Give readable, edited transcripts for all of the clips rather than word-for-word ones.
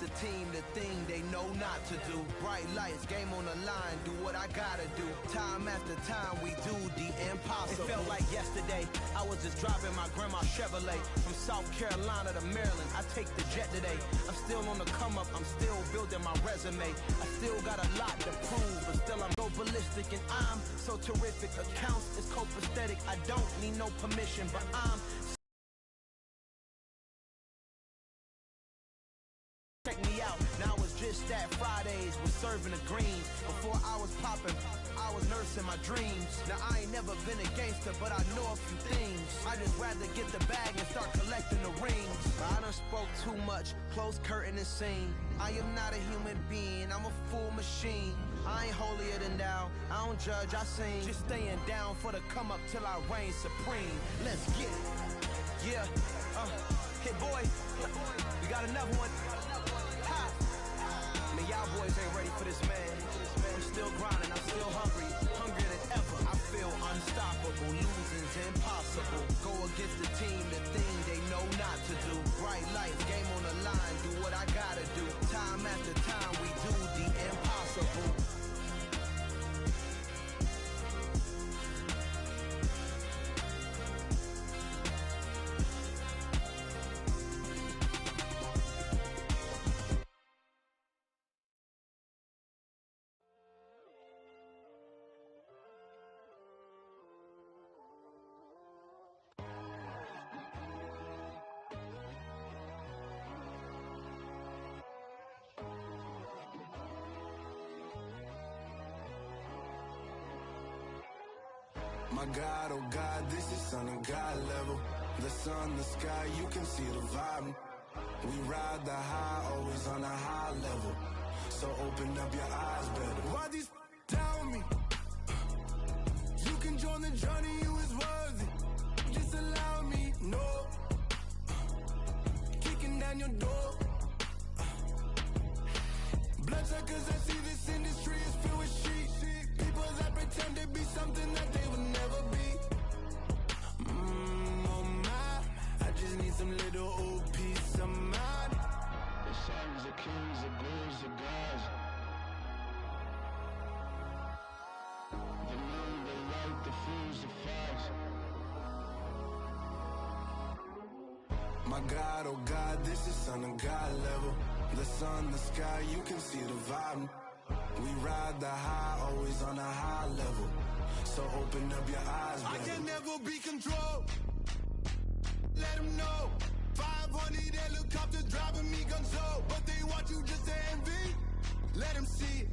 the team the thing they know not to do. Bright lights, game on the line, do what I gotta do. Time after time we do the impossible. It felt like yesterday, I was just driving my grandma's Chevrolet from South Carolina to Maryland. I take the jet today. I'm still on the come up, I'm still building my resume. I still got a lot to prove, but still I'm so ballistic and I'm so terrific. Accounts is copacetic, I don't need no permission, but I'm check me out, now it's just that Fridays was serving the greens. Before I was popping, I was nursing my dreams. Now I ain't never been a gangster, but I know a few things. I just rather get the bag and start collecting the rings. I done spoke too much, close curtain and scene. I am not a human being, I'm a full machine. I ain't holier than thou, I don't judge, I sing. Just staying down for the come up till I reign supreme. Let's get it, yeah, hit boy, we got another one. Man, y'all boys ain't ready for this, man. I'm still grinding, I'm still hungry, hungrier than ever. I feel unstoppable, losing's impossible. Go against the team, the thing they know not to do. Bright lights, game on the line, do what I gotta do. Time after time, we do the impossible. My God, oh God, this is Son of God level. The sun, the sky, you can see the vibe. We ride the high, always on a high level. So open up your eyes better. Why these tell me? You can join the journey, you is worthy. Just allow me, no. Kicking down your door. Bloodsuckers, I see this industry is filled with shit. People that pretend to be something that they would never be. Oh my, I just need some little old peace of mind. The sons are kings, the gurus are gods. The moon, the light, the fools, the facts. My God, oh God, this is Son of God level. The sun, the sky, you can see the vibe. We ride the high, always on a high level. So open up your eyes, baby. I can never be controlled. Let them know. 500 helicopters driving me gonzo. But they want you just to envy. Let them see it.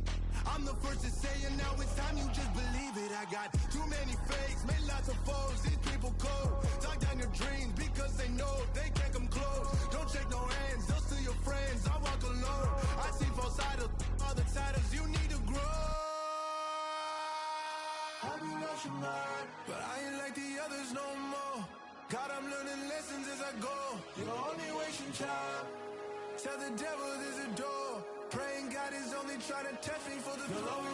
I'm the first to say it, now it's time you just believe it. I got too many fakes, made lots of foes. These people cold. Talk down your dreams because they know they can't come close. Don't shake no hands, they'll steal your friends. I walk alone. I see false idols, all the titles you need to grow. Have you lost your mind? But I ain't like the others no more. God, I'm learning lessons as I go. You're only wasting time. Tell the devil there's a door. Praying God is only trying to test me for the throne.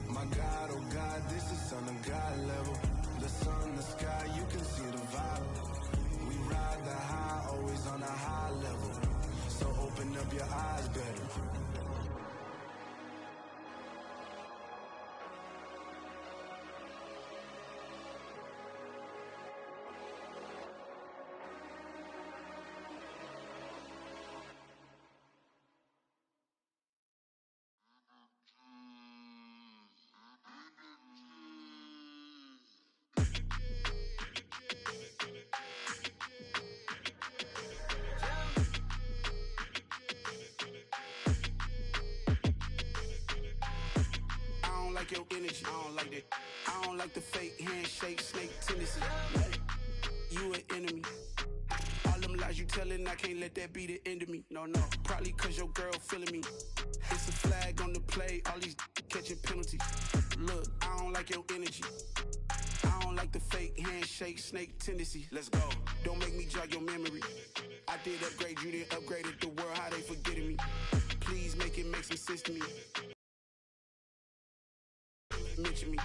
My God, oh God, this is Son of God level. The sun, the sky, you can see the vibe. We ride the high, always on a high level. So open up your eyes better. Your energy, I don't like that. I don't like the fake handshake, snake tendency. You an enemy. All them lies you telling, I can't let that be the end of me. No, probably cause your girl feeling me. It's a flag on the play, all these catching penalties. Look, I don't like your energy. I don't like the fake handshake, snake tendency. Let's go. Don't make me jog your memory. I did upgrade, you didn't upgrade it. The world, how they forgetting me. Please make it make some sense to me. mention me.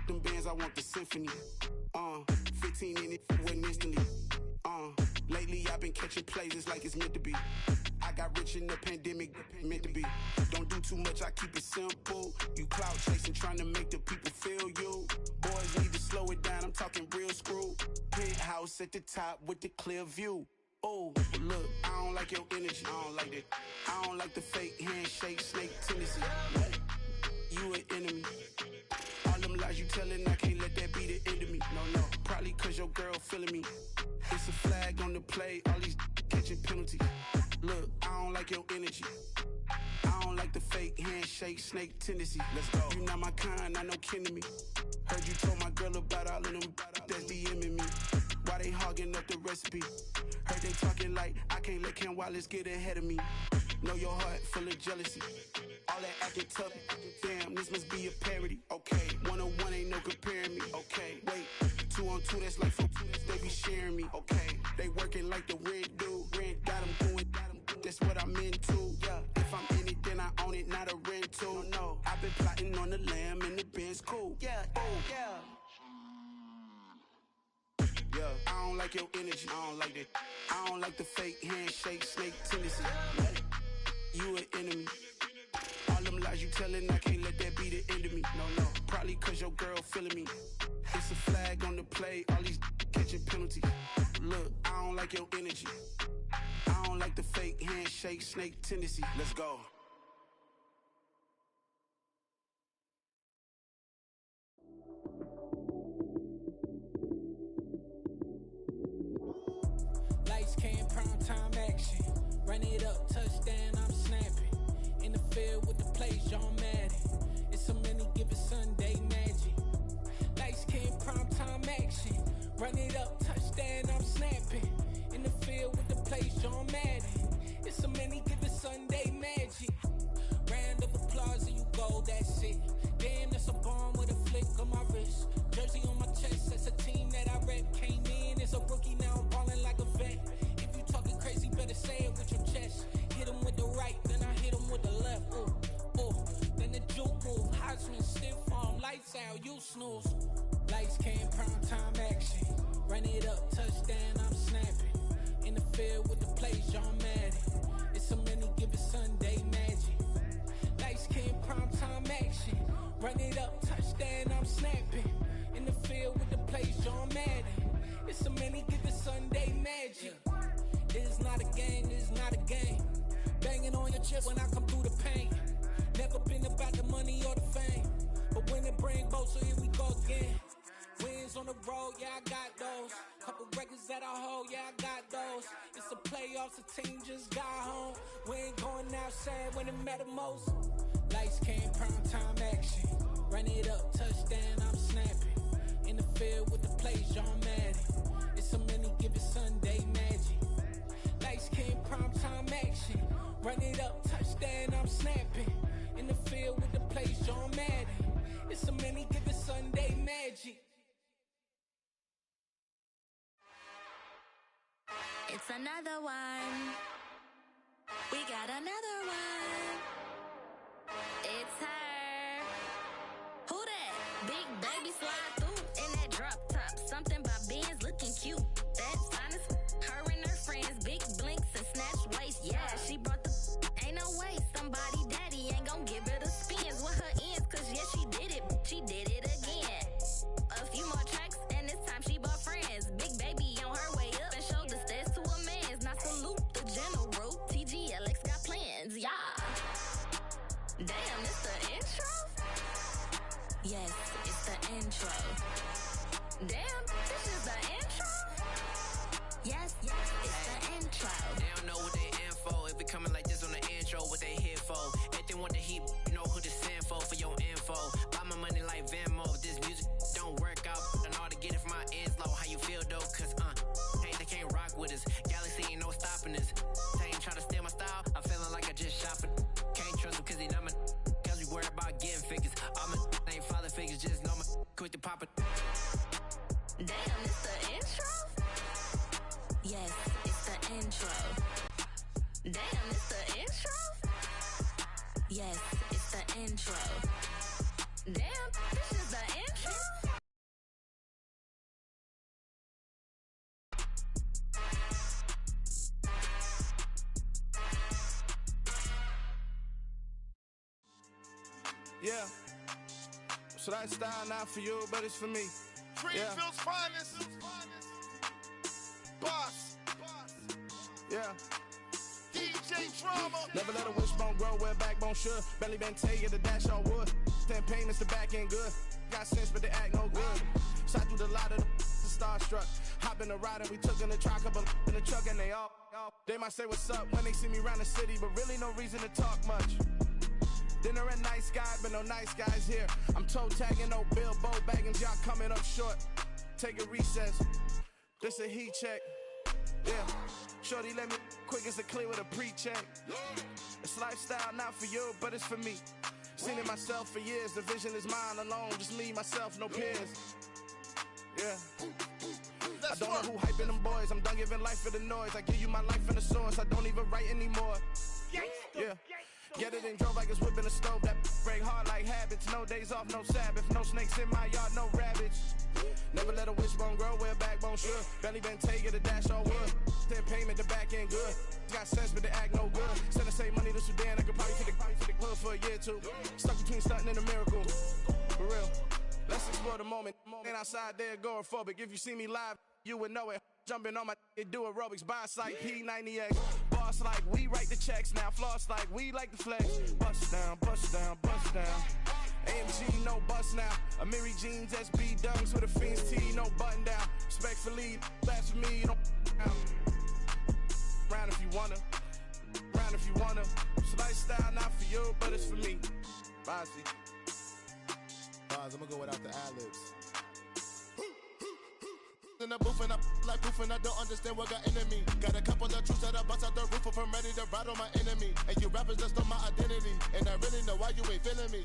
Them bands, I want the symphony. 15 in it, wasn't instantly. Lately I've been catching plays, it's like it's meant to be. I got rich in the pandemic, meant to be. Don't do too much, I keep it simple. You clout chasing, trying to make the people feel you. Boys need to slow it down, I'm talking real screw. Penthouse at the top with the clear view. Oh, look, I don't like your energy, I don't like that. I don't like the fake handshake, snake tendency. What? You an enemy. All them lies you telling, I can't let that be the end of me. No, probably cause your girl feeling me. It's a flag on the play, all these catching penalties. Look, I don't like your energy. I don't like the fake handshake, snake tendency. Let's go. You not my kind, not no kin to me. Heard you told my girl about all of them that's DMing me. Why they hogging up the recipe? Heard they talking like I can't let Ken Wallace get ahead of me. Know your heart full of jealousy. All that acting tough, damn, this must be a parody. Okay, 101 ain't no comparing me. Okay, wait, 2 on 2, that's like 4 they be sharing me. Okay, they working like the rent do. Rent got them going, that's what I'm into. Yeah, if I'm in it, then I own it, not a rental. No, I've been plotting on the lamb and the Benz cool. Yeah, oh, yeah. Yeah, I don't like your energy, I don't like that. I don't like the fake handshake, snake tendency. What? You an enemy. All them lies you telling, I can't let that be the end of me. No, probably cause your girl feeling me. It's a flag on the play, all these catching penalties. Look, I don't like your energy. I don't like the fake handshake, snake tendency. Let's go. Lights came, prime time action. Run it up, touchdown, I'm snapping. In the field with the plays, John Madden. It's so many, give it Sunday magic. Lights came, prime time action. Run it up, touchdown, I'm snapping. In the field with the plays, John Madden. It's so many, give it Sunday magic. Round of applause and you go, that's it. Damn, that's a bomb with a flick on my wrist. Jersey on my chest, that's a team that I rep. Came in as a rookie, now I'm ballin' like a vet. If you talking crazy, better say it with your chest. Hit him with the right, then I hit him with the left. Ooh, then the juke move. Heisman, stiff arm, lights out, you snooze. Lights came, prime time action. Run it up, touchdown, I'm snapping. In the field with the plays, John Madden. It's so many, give it Sunday magic. Lights came, prime time action. Run it up, touchdown, I'm snapping. In the field with the plays, John Madden. It's so many, give it Sunday magic. It's not a game, it's not a game. Banging on your chest when I come through the pain. Never been about the money or the fame. But when it bring both, so here we go again. Wins on the road, yeah, I got those. Couple records that I hold, yeah, I got those. It's the playoffs, the team just got home. We ain't going outside when it matter most. Lights came, prime time action. Run it up, touchdown, I'm snapping. In the field with the plays, John Madden. It's so many, give it Sunday magic. Lights came, prime time action. Run it up, touchdown, I'm snapping. In the field with the plays, John Madden. It's so many, give it Sunday magic. It's another one. We got another one. It's her. Who that? Big baby slide through in that drop top. Something about Benz looking cute. That's honest. Her and her friends, big blinks and snatch waist. Yeah, she brought the. Ain't no way somebody daddy ain't gon' give her the spins with her ends. Cause yeah, she did it. She did it again. A few more tracks and this time she bought friends. Big baby on her way up and showed the stairs to a man's. Now salute the general. TGLX got plans, yeah. Damn, it's the intro? Yes, it's the intro. Damn, this is the intro? Yes, it's the intro. They don't know what they in for. If it coming like this on the intro, what they here for? If they want the heat, you know who to send for your info. Buy my money like Venmo. If this music don't work out, I know how to get it from my ends low. How you feel though? Cause hey, they can't rock with us. Galaxy ain't no stopping us. They ain't try to steal my style. I'm feeling like I just shop it. Can't trust them cause they not my. Cause we worried about getting figures. All my ain't father figures, just know my quick to pop it. Damn, it's the intro? Yes, it's the intro. Damn, it's the intro? Yes, it's the intro. Damn, Yeah. So that style not for you, but it's for me. Greenfield's finest. Boss. Yeah. DJ Drama. Never let a wishbone grow where backbone should. Belly been take it, the dash on wood. 10 payments, the back end good. Got sense, but they act no good. Shot through the lot of the starstruck. Hop in the ride and we took in the truck, couple in the truck and they all. They might say what's up when they see me around the city, but really no reason to talk much. Dinner and nice guy, but no nice guys here. I'm toe tagging, no Bilbo Baggins, y'all coming up short. Take a recess. This a heat check. Yeah. Shorty let me quick as a clear with a pre-check. It's lifestyle not for you, but it's for me. Seen it myself for years. The vision is mine alone. Just me, myself, no peers. Yeah. I don't know who hyping them boys. I'm done giving life for the noise. I give you my life in the source. I don't even write anymore. Yeah. Get it and drove like it's whipping a stove. That break hard like habits. No days off, no Sabbath. No snakes in my yard, no rabbits. Never let a wishbone grow where backbone should. Belly been take it, a dash all wood. 10 payment, the back end good. Got sense, but they act no good. Send the same money to Sudan. I could probably take the club for a year or two. Stuck between stunting and a miracle. For real. Let's explore the moment. Ain't outside there agoraphobic. If you see me live, you would know it. Jumping on my do aerobics. Boss like P90X. Boss like we write the checks now. Floss like we like the flex. Bust down, bust down, bust down. AMG, no bust now. Amiri jeans, SB dunks with a Fiends tee, no button down. Respectfully, that's for me, you don't down. Round if you wanna. Round if you wanna. It's lifestyle not for you, but it's for me. Bossy. Bars, I'm gonna go without the ad-libs. In the booth and I like proof and I don't understand what got into me. Got a couple of truths that I bust out the roof if I'm ready to ride on my enemy. And you rappers just on my identity. And I really know why you ain't feeling me.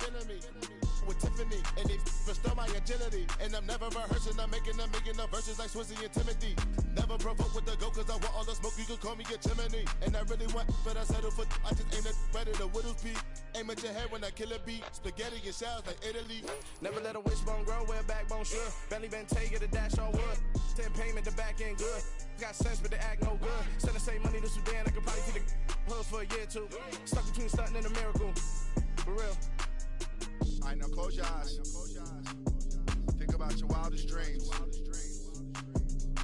With Tiffany and they restore my agility. And I'm never rehearsing, I'm making a million of verses like Swizzy and Timothy. Never provoke with the go cause I want all the smoke, you can call me a chimney. And I really want, but I settle for I just aim at ready to Whittles Peak. Aim at your head when I kill a beat. Spaghetti and shells like Italy. Never let a wishbone grow where backbone should. Belly been take it, a dash all wood. 10 payment, the back end good. Got sense, but they act no good. Send the same money to Sudan, I could probably take the hood for a year or two. Stuck between stunting and a miracle. For real. Alright, now close your eyes. Think about your wildest dreams.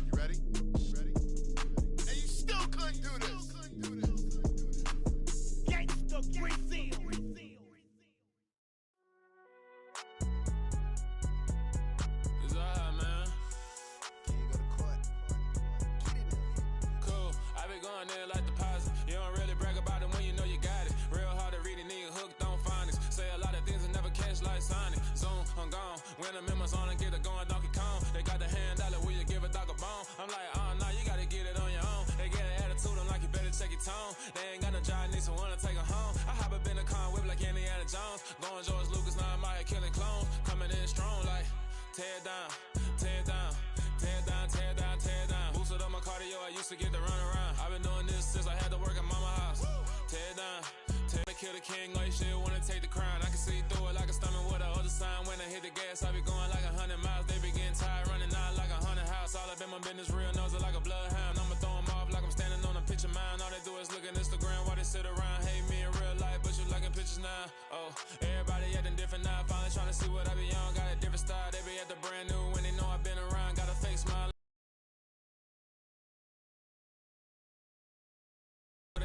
You ready? And you still couldn't do this. Gangsta Brazil. It's alright, man. Can you go to court? Cool. I be going there like deposit. You don't really brag about it when you know you got it. Real hard to read a nigga hooked on phonics. Say a lot of things and never catch like Sonic. Zoom, I'm gone. When I'm in my zone and get it going Donkey Kong. They got the hand dollar, will you give a dog a bone? I'm like, oh no, you gotta get it on your own. They get an attitude, I'm like, you better check your tone. They ain't got no job, need someone to take her home. I hop up in a car, whip like Indiana Jones. Going George Lucas, now I'm out here killing clones. Coming in strong like, tear down, tear down, tear down, tear down, tear down. Boosted up my cardio, I used to get to run around. I've been doing this since I had to work at mama house. Tear down, tear to kill the king, like shit, wanna take the crown. I can see through it like a stomach with a other sign. When I hit the gas, I be going like 100 miles. They be getting tired, running out like 100 house. All up in my business, real nose like a bloodhound. I'ma throw them off like I'm standing on a picture mine. All they do is look at Instagram while they sit around. Hate me in real life, but you liking pictures now. Oh, everybody acting different now. Finally trying to see what I be on. Got a different style, they be at the brand new when they know I've been around. Got a fake smile.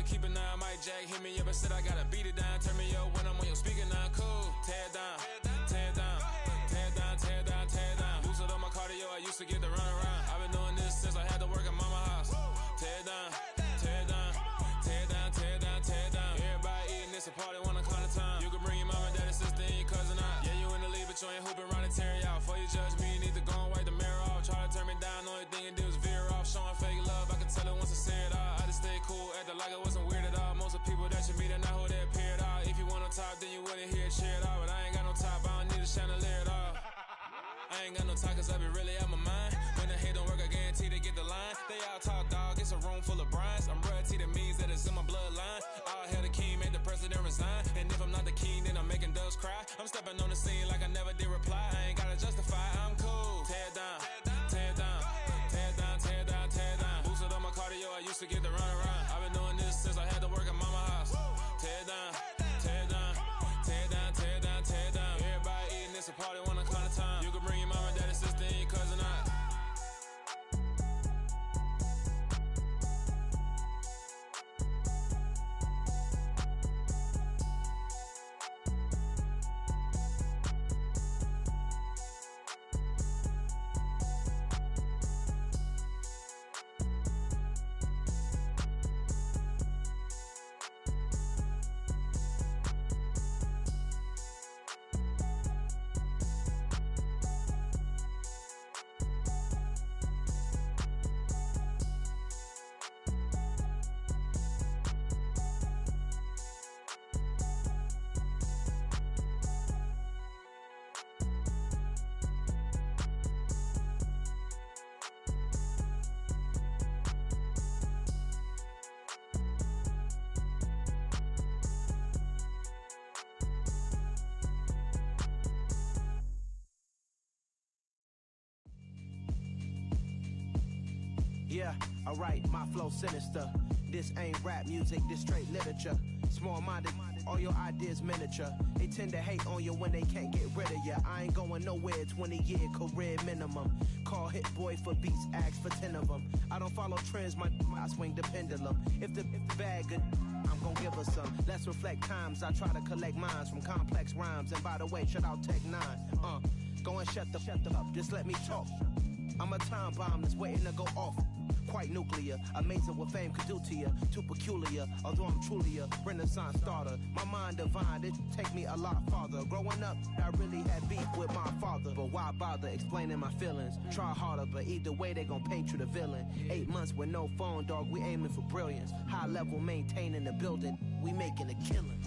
Keep an eye on my jack, hit me up and said I gotta beat it down. Turn me up when I'm on your speaker now, cool. Tear down, tear down, tear down, tear down, tear down. Boosted up my cardio, I used to get to run around. I've been doing this since I had to work at mama house. Tear down, tear down, tear down, tear down, tear down. Everybody eating this a party one o'clock of time. You can bring your mama, daddy, sister, and your cousin out. Yeah, you in the lead, but you ain't hooping around and tearing out. Before you judge me, you need to go and wipe the mirror off. Try to turn me down, only thing you do is veer off. Showing fake love, I can tell it once I say it all. I just stay cool, acting like it wasn't weird at all. Most of the people that you meet are not who they appear at all. If you want on top, then you wouldn't hear it cheer at all. But I ain't got no top, I don't need a chandelier at all. I ain't got no talk cause I be really out my mind. When the hate don't work, I guarantee they get the line. They all talk dog, it's a room full of brinds. I'm royalty, that means that it's in my bloodline. All hell the king, made the president resign. And if I'm not the king, then I'm making doves cry. I'm stepping on the scene like I never did reply. I ain't gotta justify, I'm cool. Tear down, tear down, tear down, tear down, tear down. Boosted up my cardio, I used to get to run around. I've been doing this since I had to work at mama house. Tear down, tear down, tear down, tear down, tear down. Yeah, alright, my flow sinister. This ain't rap music, this straight literature. Small-minded, all your ideas miniature. They tend to hate on you when they can't get rid of you. I ain't going nowhere, 20-year career minimum. Call Hit Boy for beats, ask for 10 of them. I don't follow trends, I swing the pendulum. If the bag good, I'm gon' give her some. Let's reflect times, I try to collect minds from complex rhymes. And by the way, shout out Tech 9. Go and shut the up, just let me talk. I'm a time bomb that's waiting to go off. Quite nuclear, amazing what fame could do to you. Too peculiar, although I'm truly a renaissance starter. My mind divine, it take me a lot farther. Growing up, I really had beef with my father. But why bother explaining my feelings? Try harder, but either way they gon' paint you the villain. 8 months with no phone, dog, we aiming for brilliance. High level, maintaining the building, we making a killing.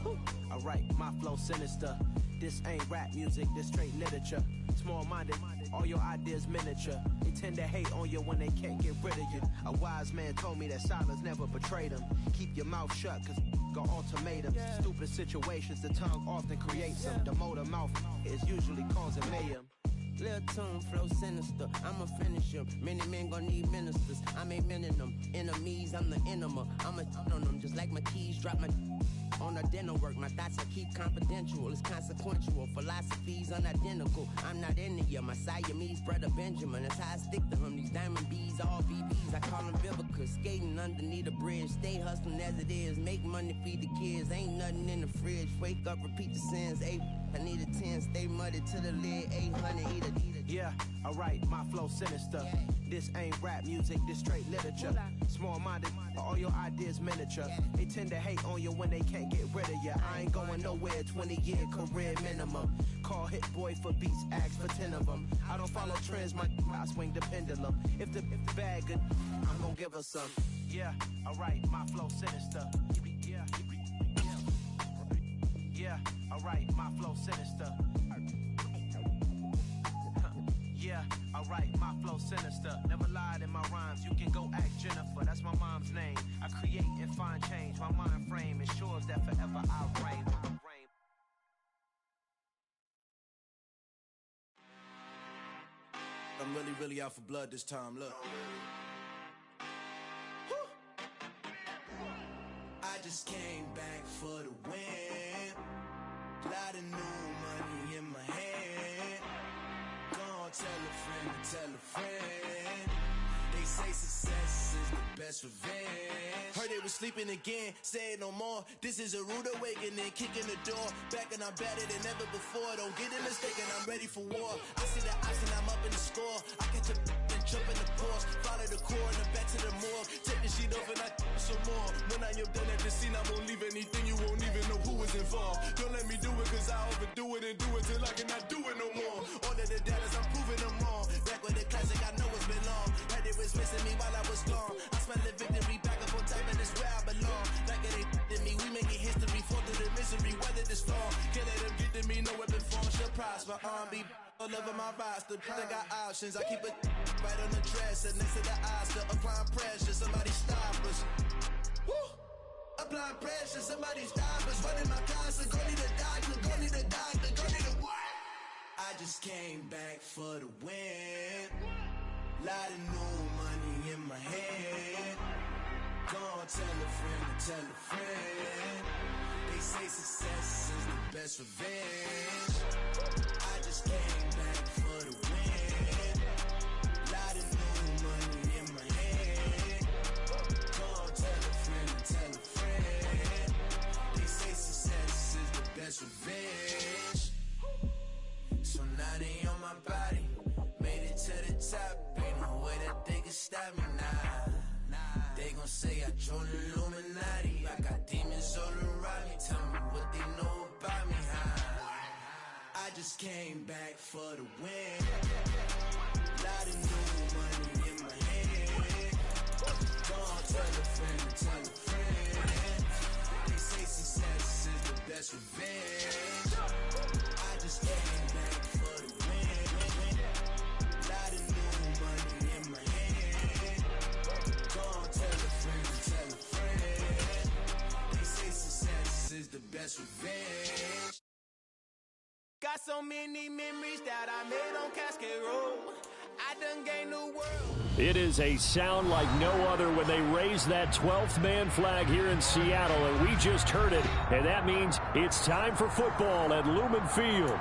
Alright, my flow sinister. This ain't rap music, this straight literature. Small-minded, all your ideas miniature. They tend to hate on you when they can't get rid of you. A wise man told me that silence never betrayed him. Keep your mouth shut, cause got ultimatums. Stupid situations, the tongue often creates them. The motor mouth is usually causing mayhem. Lil' tune, flow sinister, I'ma finish him. Many men gon' need ministers, I'm a men in them. Enemies, I'm the enema, I'ma on them. Just like my keys, drop my on the dinner work. My thoughts I keep confidential, it's consequential. Philosophies unidentical, I'm not in it. My Siamese brother Benjamin, that's how I stick to him. These diamond bees, all BBs, I call them Vivica. Skating underneath the bridge, stay hustling as it is. Make money, feed the kids, ain't nothing in the fridge. Wake up, repeat the sins, I need a 10, stay muddy to the lid, 800, eat a. Yeah, alright, my flow sinister. This ain't rap music, this straight literature. Small-minded, all your ideas miniature. They tend to hate on you when they can't get rid of you. I ain't going nowhere, 20-year career minimum. Call Hit Boy for beats, ask for 10 of them. I don't follow trends, I swing the pendulum. If the bag good, I'm gon' give her some. Yeah, alright, my flow sinister. Yeah, alright, my flow sinister. Yeah, alright, my flow sinister. Never lied in my rhymes, you can go ask Jennifer, that's my mom's name. I create and find change, my mind frame ensures that forever I reign. I'm really out for blood this time, look. I just came back for the win. Lot of new money in my hand. Gonna tell a friend. They say success is the best revenge. Heard they was sleeping again, say it no more. This is a rude awakening, kicking the door. Back and I'm better than ever before. Don't get it mistaken, I'm ready for war. I see the ops and I'm up in the score. I catch a and jump in the Porsche. Follow the core and back to the morgue. Take the sheet off and I some more. When I am done at the scene, I won't leave anything. You won't even know who was involved. Don't let me do it cause I overdo it and do it till I cannot do it no more. All of the doubters, I'm proving them wrong. Back with the classic, I know it's been long. Heard it was missing me while I was gone. I smell the victory, back up on time and it's where I belong. Like it ain't to me, we making history. Fall through the misery, weather the storm. Can't let them get to me, no weapon form shall prosper. Be all over my roster, I got options. I keep it right on the dresser, next to the Oscar. Applying pressure, somebody stop us. Woo! Applying pressure, somebody stop us. Running my concert, go need a doctor, go need a doctor, go need a what? I just came back for the win. Lot of new money in my hand. Gonna tell a friend. They say success is the best revenge. I just came back for the win. Lot of new money in my hand. Gonna tell a friend. They say success is the best revenge. So now they on my body. Made it to the top. Ain't no way that they can stop me now. They gon' say I joined the Illuminati. I got demons all around me. Tell me what they know about me, huh? I just came back for the win. Lot of new money in my hand. Gonna tell a friend. They say success is the best revenge. I just came back for the win. Lot of new money in my hand. Gonna tell a friend. They say success is the best revenge. Got so many memories that I made on Cascade Road. I done gained the world. It is a sound like no other when they raise that 12th man flag here in Seattle, and we just heard it, and that means it's time for football at Lumen Field.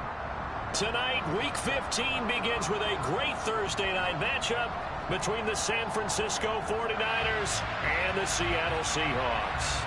Tonight, Week 15 begins with a great Thursday night matchup between the San Francisco 49ers and the Seattle Seahawks.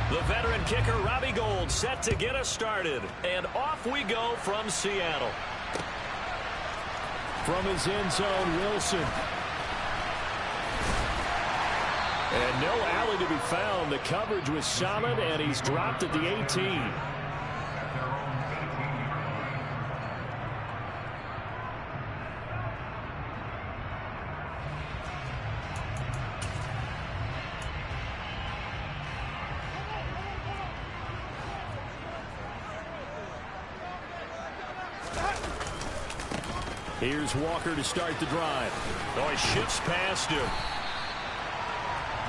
The veteran kicker, Robbie Gould, set to get us started. And off we go from Seattle. From his end zone, Wilson. And no alley to be found. The coverage was solid, and he's dropped at the 18. Here's Walker to start the drive. Oh, he shifts past him.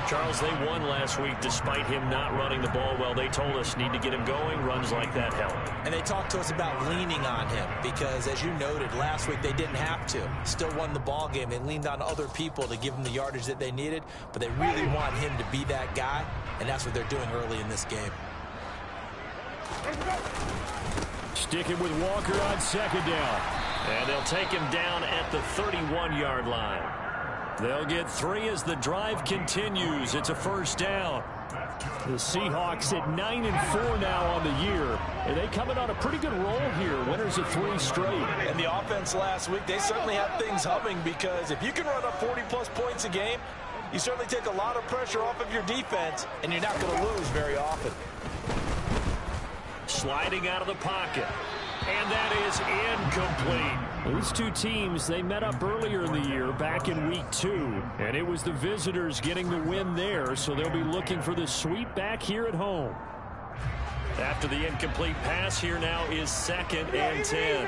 Charles, they won last week despite him not running the ball well. They told us need to get him going. Runs like that help. And they talked to us about leaning on him because, as you noted, last week they didn't have to. Still won the ball game. They leaned on other people to give them the yardage that they needed, but they really want him to be that guy, and that's what they're doing early in this game. Sticking with Walker on second down. And they'll take him down at the 31-yard line. They'll get 3 as the drive continues. It's a first down. The Seahawks at 9-4 now on the year. And they coming on a pretty good roll here. Winners of 3 straight. And the offense last week, they certainly have things humming because if you can run up 40-plus points a game, you certainly take a lot of pressure off of your defense, and you're not going to lose very often. Sliding out of the pocket. And that is incomplete. These two teams, they met up earlier in the year, back in week 2. And it was the visitors getting the win there, so they'll be looking for the sweep back here at home. After the incomplete pass, here now is 2nd and 10.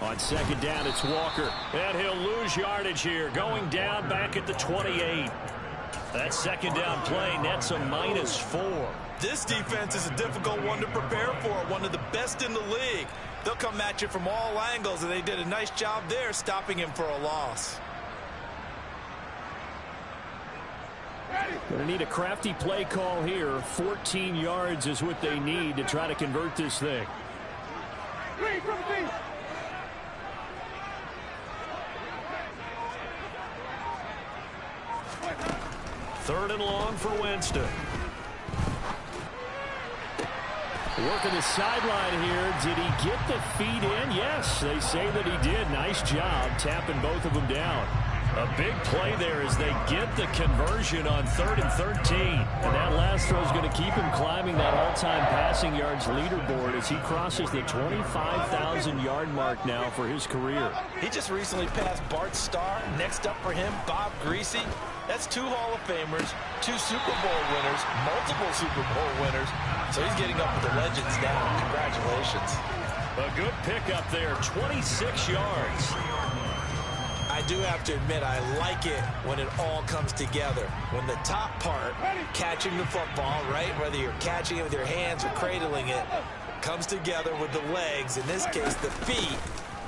On second down, it's Walker. And he'll lose yardage here. Going down back at the 28. That second down play nets a -4. This defense is a difficult one to prepare for. One of the best in the league. They'll come at you from all angles, and they did a nice job there stopping him for a loss. Going to need a crafty play call here. 14 yards is what they need to try to convert this thing. 3rd and long for Winston. Working the sideline here. Did he get the feet in? Yes, they say that he did. Nice job tapping both of them down. A big play there as they get the conversion on 3rd and 13. And that last throw is going to keep him climbing that all-time passing yards leaderboard as he crosses the 25,000-yard mark now for his career. He just recently passed Bart Starr. Next up for him, Bob Greasy. That's 2 Hall of Famers, 2 Super Bowl winners, multiple Super Bowl winners. So he's getting up with the legends now. Congratulations. A good pickup there, 26 yards. I do have to admit, I like it when it all comes together. When the top part, catching the football, right, whether you're catching it with your hands or cradling it, comes together with the legs, in this case the feet,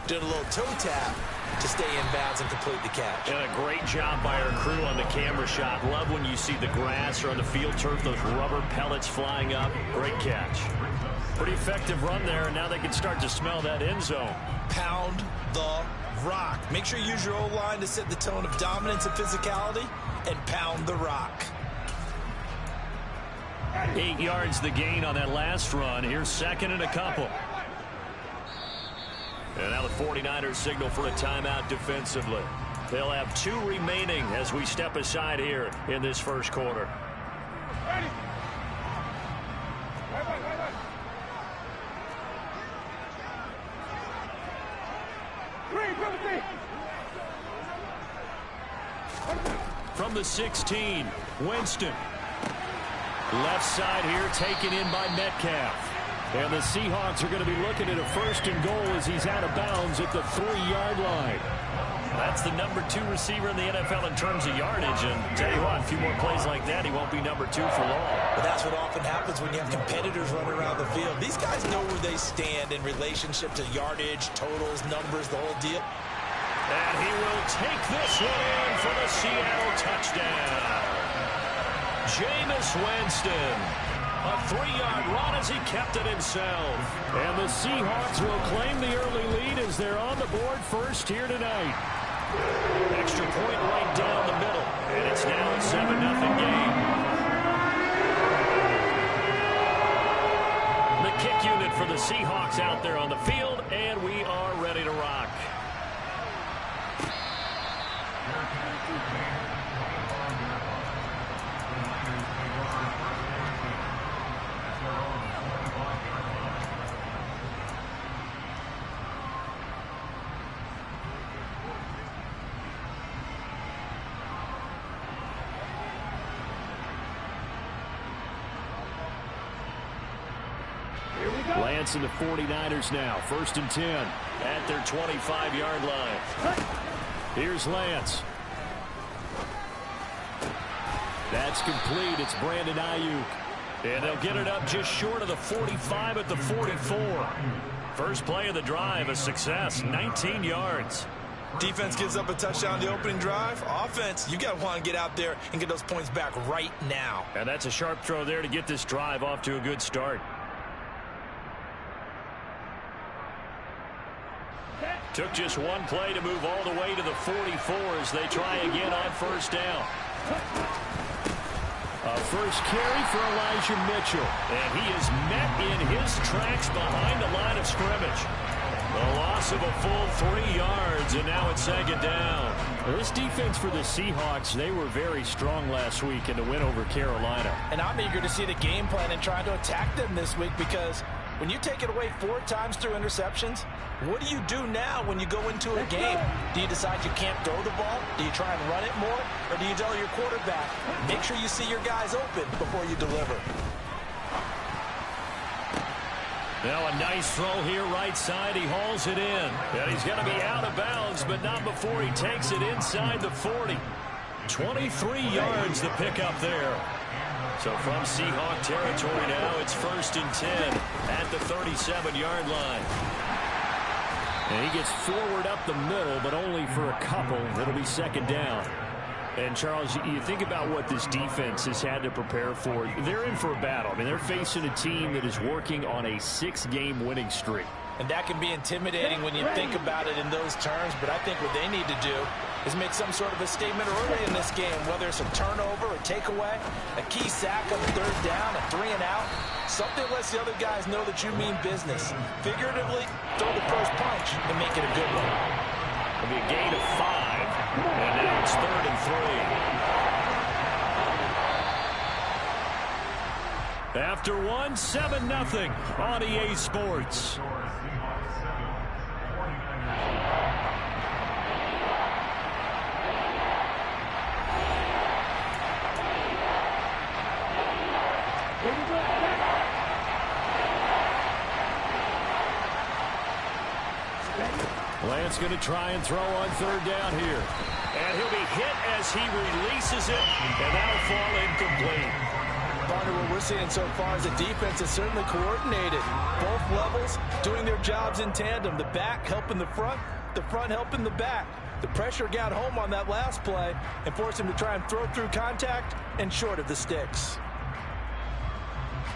did a little toe tap to stay in bounds and complete the catch. And a great job by our crew on the camera shot. Love when you see the grass or on the field turf, those rubber pellets flying up. Great catch. Pretty effective run there, and now they can start to smell that end zone. Pound the rock. Make sure you use your O-line to set the tone of dominance and physicality, and pound the rock. 8 yards the gain on that last run. Here's 2nd and a couple. And now the 49ers signal for a timeout defensively. They'll have 2 remaining as we step aside here in this first quarter. From the 16, Winston. Left side here taken in by Metcalf. And the Seahawks are going to be looking at a 1st and goal as he's out of bounds at the 3-yard line. That's the number 2 receiver in the NFL in terms of yardage. And tell you what, a few more plays like that, he won't be number 2 for long. But that's what often happens when you have competitors running around the field. These guys know where they stand in relationship to yardage, totals, numbers, the whole deal. And he will take this one in for the Seattle touchdown. Jameis Winston. A 3-yard run as he kept it himself. And the Seahawks will claim the early lead as they're on the board first here tonight. Extra point right down the middle. And it's now a 7-0 game. The kick unit for the Seahawks out there on the field, and we are ready to rock. Lance and the 49ers now. 1st and 10 at their 25-yard line. Here's Lance. That's complete. It's Brandon Ayuk. And they'll get it up just short of the 45 at the 44. First play of the drive, a success. 19 yards. Defense gives up a touchdown the opening drive. Offense, you got to want to get out there and get those points back right now. And that's a sharp throw there to get this drive off to a good start. Took just one play to move all the way to the 44 as they try again on 1st down. A first carry for Elijah Mitchell. And he is met in his tracks behind the line of scrimmage. A loss of a full 3 yards, and now it's 2nd down. This defense for the Seahawks, they were very strong last week in the win over Carolina. And I'm eager to see the game plan and trying to attack them this week, because when you take it away 4 times through interceptions, what do you do now when you go into a game? Do you decide you can't throw the ball? Do you try and run it more? Or do you tell your quarterback, make sure you see your guys open before you deliver? Now a nice throw here right side. He hauls it in. And he's going to be out of bounds, but not before he takes it inside the 40. 23 yards to pick up there. So from Seahawk territory now, it's 1st and 10 at the 37-yard line. And he gets forward up the middle, but only for a couple. It'll be 2nd down. And, Charles, you think about what this defense has had to prepare for. They're in for a battle. I mean, they're facing a team that is working on a 6-game winning streak. And that can be intimidating when you think about it in those terms, but I think what they need to do is make some sort of a statement early in this game, whether it's a turnover, a takeaway, a key sack on the 3rd down, a 3 and out. Something lets the other guys know that you mean business. Figuratively, throw the first punch and make it a good one. It'll be a gain of 5, and now it's 3rd and 3. After 1, 7-0 on EA Sports. Lance going to try and throw on 3rd down here. And he'll be hit as he releases it, and that'll fall incomplete. Partner, what we're seeing so far is the defense is certainly coordinated. Both levels doing their jobs in tandem. The back helping the front helping the back. The pressure got home on that last play and forced him to try and throw through contact and short of the sticks.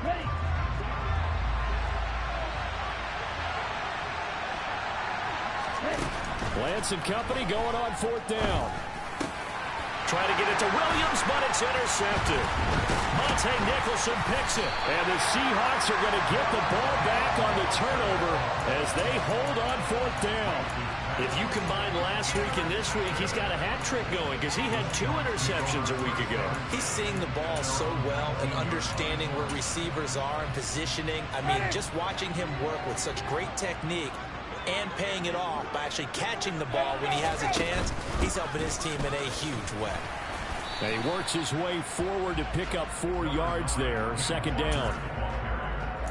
Ready. Lance and company going on 4th down. Trying to get it to Williams, but it's intercepted. Monte Nicholson picks it. And the Seahawks are going to get the ball back on the turnover as they hold on 4th down. If you combine last week and this week, he's got a hat trick going because he had 2 interceptions a week ago. He's seeing the ball so well and understanding where receivers are and positioning. I mean, just watching him work with such great technique, and paying it off by actually catching the ball when he has a chance. He's helping his team in a huge way. And he works his way forward to pick up 4 yards there. Second down.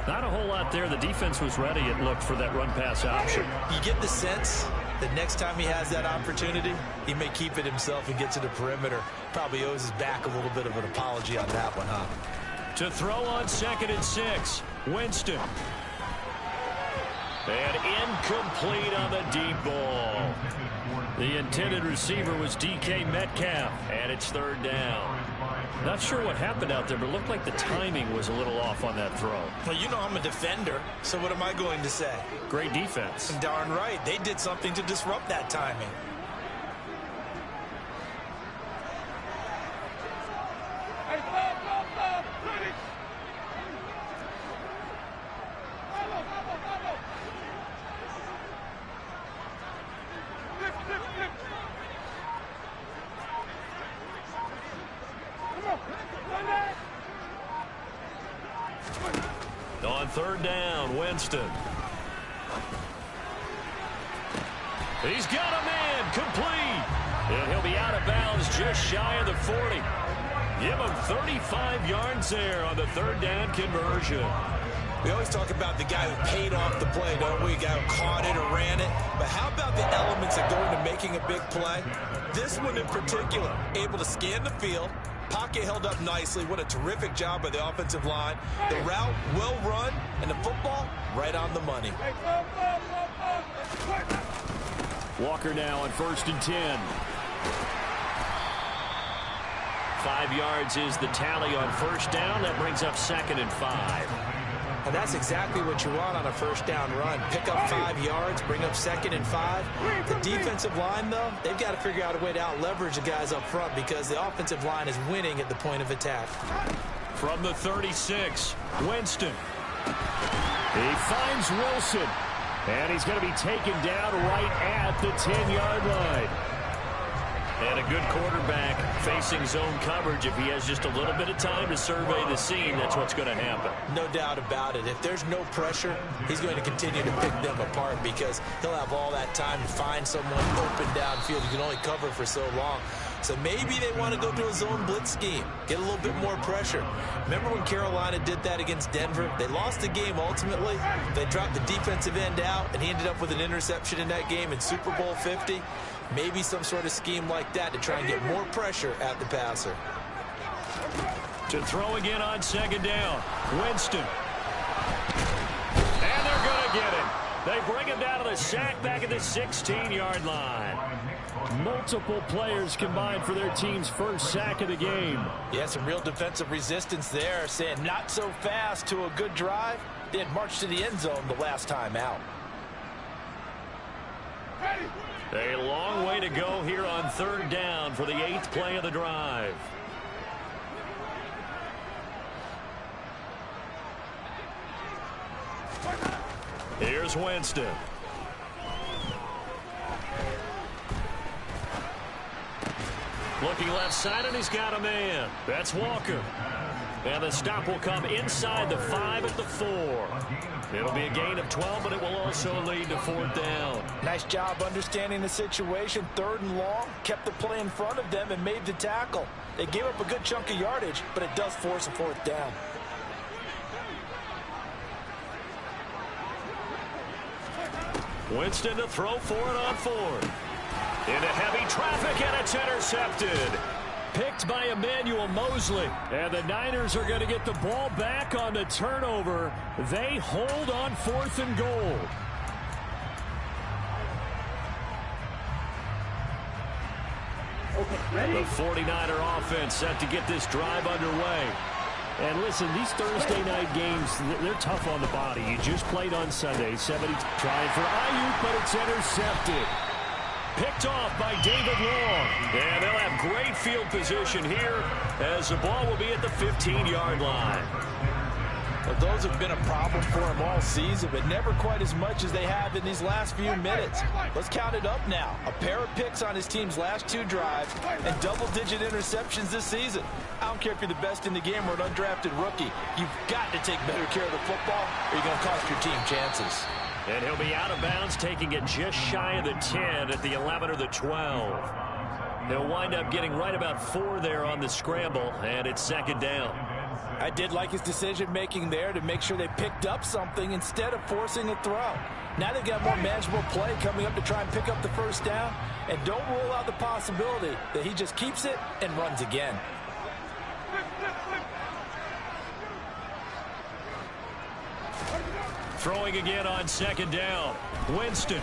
Not a whole lot there. The defense was ready, it looked, for that run-pass option. You get the sense that next time he has that opportunity, he may keep it himself and get to the perimeter. Probably owes his back a little bit of an apology on that one, huh? To throw on 2nd and 6. Winston. And incomplete on the deep ball. The intended receiver was DK Metcalf, and it's 3rd down. Not sure what happened out there, but it looked like the timing was a little off on that throw. Well, you know I'm a defender, so what am I going to say? Great defense. Darn right. They did something to disrupt that timing. On 3rd down, Winston. He's got a man, complete. And he'll be out of bounds just shy of the 40. Give him 35 yards there on the 3rd down conversion. We always talk about the guy who paid off the play, don't we? The guy who caught it or ran it. But how about the elements that go into making a big play? This one in particular, able to scan the field. Pocket held up nicely. What a terrific job by the offensive line. The route well run, and the football right on the money. Walker now on 1st and 10. 5 yards is the tally on 1st down. That brings up 2nd and 5. And that's exactly what you want on a 1st down run. Pick up 5 yards, bring up 2nd and 5. The defensive line, though, they've got to figure out a way to out-leverage the guys up front because the offensive line is winning at the point of attack. From the 36, Winston. He finds Wilson. And he's going to be taken down right at the 10-yard line. And a good quarterback facing zone coverage. If he has just a little bit of time to survey the scene, that's what's going to happen. No doubt about it. If there's no pressure, he's going to continue to pick them apart because he'll have all that time to find someone open downfield. You can only cover for so long. So maybe they want to go to a zone blitz scheme, get a little bit more pressure. Remember when Carolina did that against Denver? They lost the game ultimately. They dropped the defensive end out, and he ended up with an interception in that game in Super Bowl 50. Maybe some sort of scheme like that to try and get more pressure at the passer. To throw again on 2nd down, Winston. And they're going to get him. They bring him down to the sack back at the 16-yard line. Multiple players combined for their team's first sack of the game. Yeah, some real defensive resistance there, saying not so fast to a good drive. They had marched to the end zone the last time out. A long way to go here on 3rd down for the 8th play of the drive. Here's Winston. Looking left side, and he's got a man. That's Walker. And the stop will come inside the 5 at the 4. It'll be a gain of 12, but it will also lead to 4th down. Nice job understanding the situation. 3rd and long, kept the play in front of them and made the tackle. They gave up a good chunk of yardage, but it does force a 4th down. Winston to throw for it on 4th. Into heavy traffic, and it's intercepted. Picked by Emmanuel Mosley. And the Niners are going to get the ball back on the turnover. They hold on 4th and goal. The 49er offense set to get this drive underway. And listen, these Thursday night games, they're tough on the body. You just played on Sunday. 70 trying for Ayuk, but it's intercepted. Picked off by David Long. And they'll have great field position here as the ball will be at the 15-yard line. Well, those have been a problem for him all season, but never quite as much as they have in these last few minutes. Let's count it up now. A pair of picks on his team's last 2 drives and double-digit interceptions this season. I don't care if you're the best in the game or an undrafted rookie. You've got to take better care of the football or you're going to cost your team chances. And he'll be out of bounds, taking it just shy of the 10 at the 11 or the 12. He'll wind up getting right about 4 there on the scramble, and it's second down. I did like his decision-making there to make sure they picked up something instead of forcing a throw. Now they've got more manageable play coming up to try and pick up the first down, and don't rule out the possibility that he just keeps it and runs again. Throwing again on second down. Winston.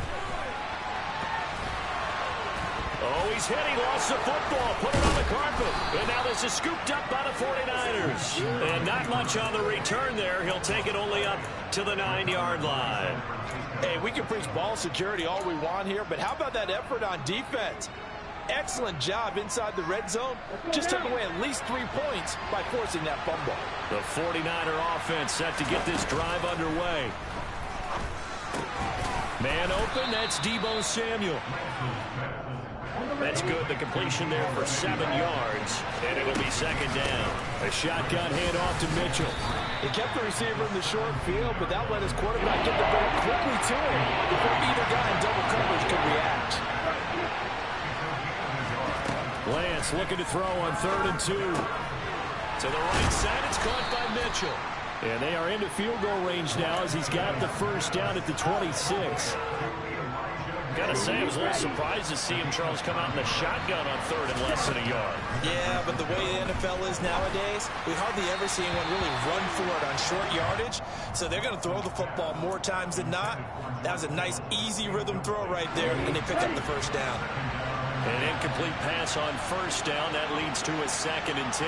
Oh, he's hit. He lost the football. Put it on the carpet. And now this is scooped up by the 49ers. And not much on the return there. He'll take it only up to the 9-yard line. Hey, we can preach ball security all we want here, but how about that effort on defense? Excellent job inside the red zone. Just took away at least 3 points by forcing that fumble. The 49er offense set to get this drive underway. Man open, that's Deebo Samuel. That's good. The completion there for 7 yards, and it'll be second down. A shotgun handoff to Mitchell. He kept the receiver in the short field, but that let his quarterback get the ball quickly to him before either guy in double coverage could react. Lance looking to throw on 3rd and 2. To the right side, it's caught by Mitchell. And they are into field goal range now as he's got the first down at the 26. Gotta say, I was a little surprised to see him, Charles, come out in the shotgun on 3rd and less than a yard. Yeah, but the way the NFL is nowadays, we hardly ever see anyone really run for it on short yardage. So they're going to throw the football more times than not. That was a nice, easy rhythm throw right there, and they picked up the first down. An incomplete pass on first down. That leads to a 2nd and 10.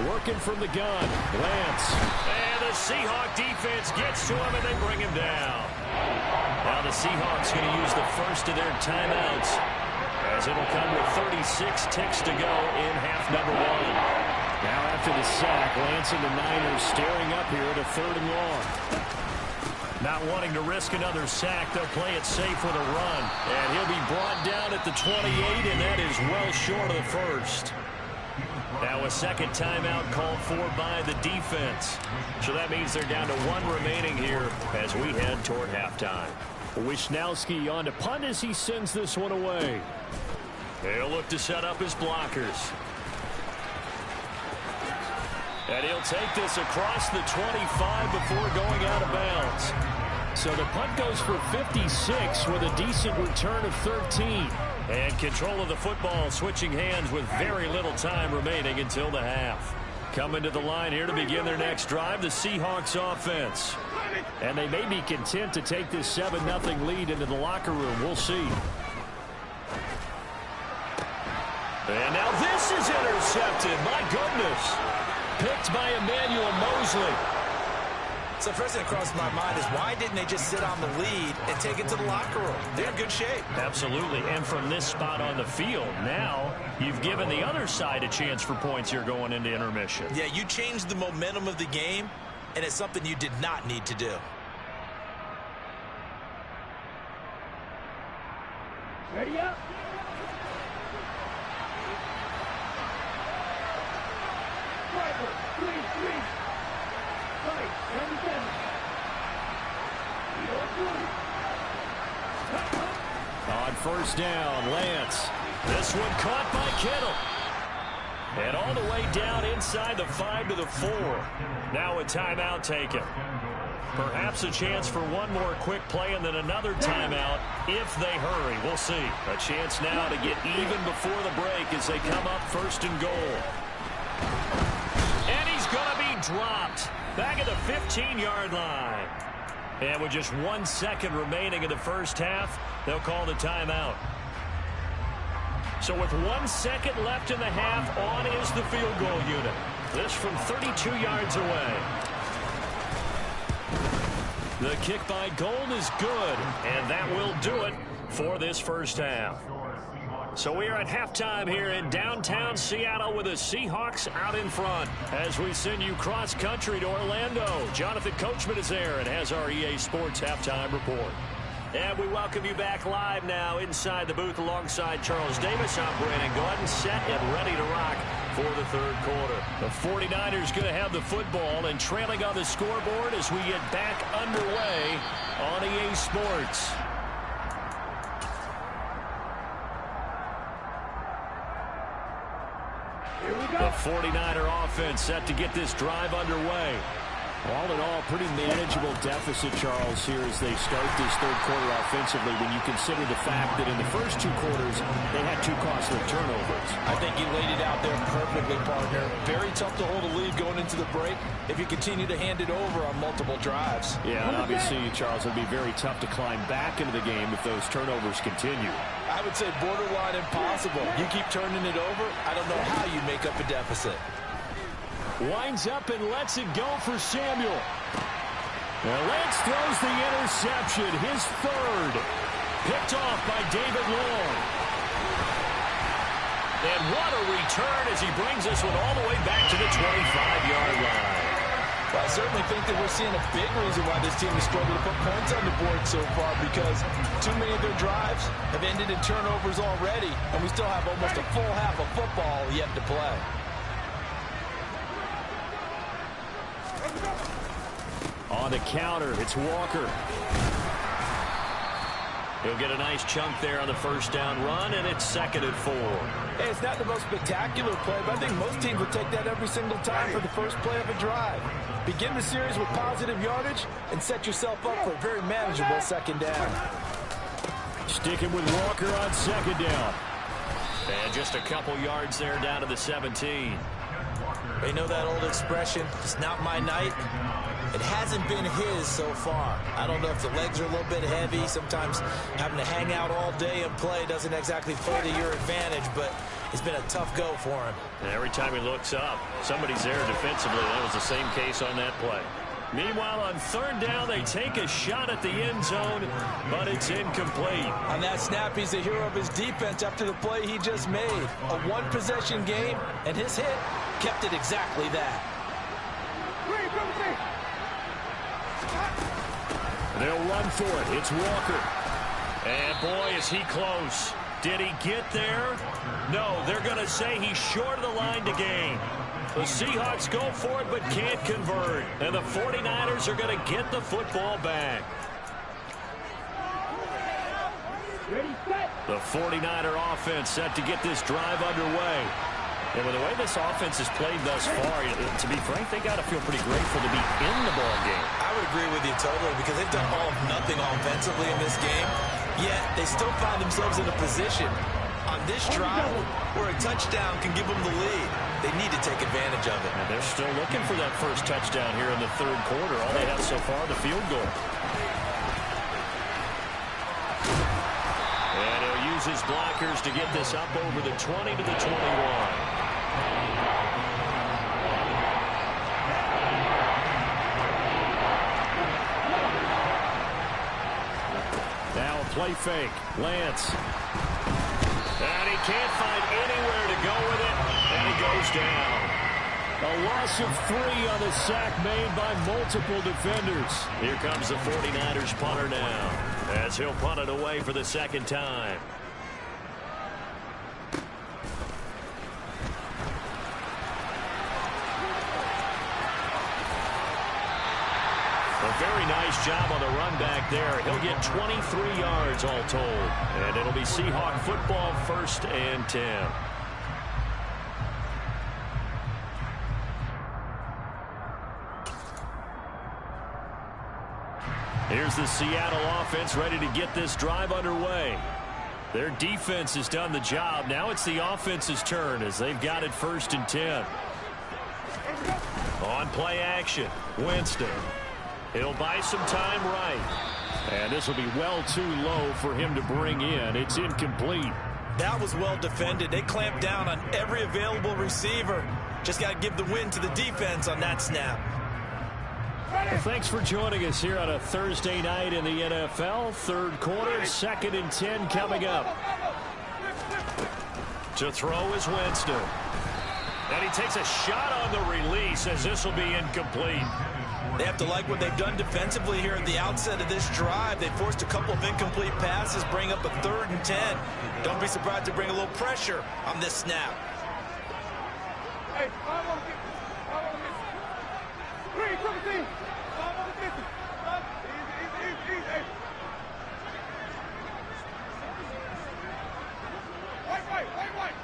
Working from the gun, Lance. And the Seahawk defense gets to him, and they bring him down. Now the Seahawks going to use the first of their timeouts, as it'll come with 36 ticks to go in half number 1. Now after the sack, Lance and the Niners staring up here at a 3rd and long. Not wanting to risk another sack, they'll play it safe with a run. And he'll be brought down at the 28, and that is well short of the first. Now a second timeout called for by the defense. So that means they're down to 1 remaining here as we head toward halftime. Wisnowski on to punt as he sends this one away. They'll look to set up his blockers. And he'll take this across the 25 before going out of bounds. So the punt goes for 56 with a decent return of 13. And control of the football switching hands with very little time remaining until the half. Coming to the line here to begin their next drive, the Seahawks offense. And they may be content to take this 7-0 lead into the locker room. We'll see. And now this is intercepted. My goodness. Picked by Emmanuel Mosley. So first thing that crossed my mind is why didn't they just sit on the lead and take it to the locker room? They're in good shape. Absolutely. And from this spot on the field, now you've given the other side a chance for points here going into intermission. Yeah, you changed the momentum of the game, and it's something you did not need to do. Ready up. On first down, Lance. This one caught by Kittle. And all the way down inside the 5 to the 4. Now a timeout taken. Perhaps a chance for one more quick play and then another timeout if they hurry. We'll see. A chance now to get even before the break as they come up 1st and goal. And he's going to be dropped back at the 15-yard line. And with just 1 second remaining in the first half, they'll call the timeout. So with 1 second left in the half, on is the field goal unit. This from 32 yards away. The kick by Gold is good, and that will do it for this first half. So we are at halftime here in downtown Seattle with the Seahawks out in front as we send you cross-country to Orlando. Jonathan Coachman is there and has our EA Sports halftime report. And we welcome you back live now inside the booth alongside Charles Davis. I'm Brandon Gordon, set and ready to rock for the third quarter. The 49ers going to have the football and trailing on the scoreboard as we get back underway on EA Sports. The 49er offense set to get this drive underway. All in all, pretty manageable deficit, Charles, here as they start this third quarter offensively when you consider the fact that in the first two quarters, they had two costly turnovers. I think you laid it out there perfectly, partner. Very tough to hold a lead going into the break if you continue to hand it over on multiple drives. Yeah, and obviously, Charles, it would be very tough to climb back into the game if those turnovers continue. I would say borderline impossible. You keep turning it over, I don't know how you make up a deficit. Winds up and lets it go for Samuel. Now Lance throws the interception, his third. Picked off by David Long. And what a return as he brings this one all the way back to the 25-yard line. Well, I certainly think that we're seeing a big reason why this team has struggled to put points on the board so far, because too many of their drives have ended in turnovers already, and we still have almost a full half of football yet to play. On the counter, it's Walker. He'll get a nice chunk there on the first down run, and it's 2nd and 4. Hey, it's not the most spectacular play, but I think most teams will take that every single time for the first play of a drive. Begin the series with positive yardage and set yourself up for a very manageable second down. Sticking with Walker on 2nd down. And just a couple yards there down to the 17. They know that old expression, it's not my night. It hasn't been his so far. I don't know if the legs are a little bit heavy. Sometimes having to hang out all day and play doesn't exactly play to your advantage, but it's been a tough go for him. And every time he looks up, somebody's there defensively. That was the same case on that play. Meanwhile, on 3rd down, they take a shot at the end zone, but it's incomplete. On that snap, he's the hero of his defense after the play he just made. A one-possession game, and his hit kept it exactly that. They'll run for it. It's Walker. And boy, is he close. Did he get there? No, they're going to say he's short of the line to gain. The Seahawks go for it but can't convert. And the 49ers are going to get the football back. The 49er offense set to get this drive underway. And with the way this offense has played thus far, to be frank, they got to feel pretty grateful to be in the ball game. I would agree with you totally, because they've done all of nothing offensively in this game, yet they still find themselves in a position on this drive where a touchdown can give them the lead. They need to take advantage of it. And they're still looking for that first touchdown here in the third quarter. All they have so far, the field goal. And he'll use his blockers to get this up over the 20 to the 21. Now a play fake. Lance. And he can't find anywhere to go with it. And he goes down. A loss of 3 on the sack made by multiple defenders. Here comes the 49ers punter now, as he'll punt it away for the second time. A very nice job on the run back there. He'll get 23 yards all told. And it'll be Seahawk football, 1st and 10. Here's the Seattle offense ready to get this drive underway. Their defense has done the job. Now it's the offense's turn as they've got it 1st and 10. On play action, Winston. He'll buy some time right. And this will be well too low for him to bring in. It's incomplete. That was well defended. They clamped down on every available receiver. Just got to give the win to the defense on that snap. Well, thanks for joining us here on a Thursday night in the NFL. Third quarter, 2nd and 10 coming up. To throw is Winston. And he takes a shot on the release as this will be incomplete. They have to like what they've done defensively here at the outset of this drive. They forced a couple of incomplete passes, bring up a 3rd and 10. Don't be surprised to bring a little pressure on this snap. Hey, 5 on the 50. 5 on the 50. 3, triple team. 5 on the 50. Easy. Hey. White.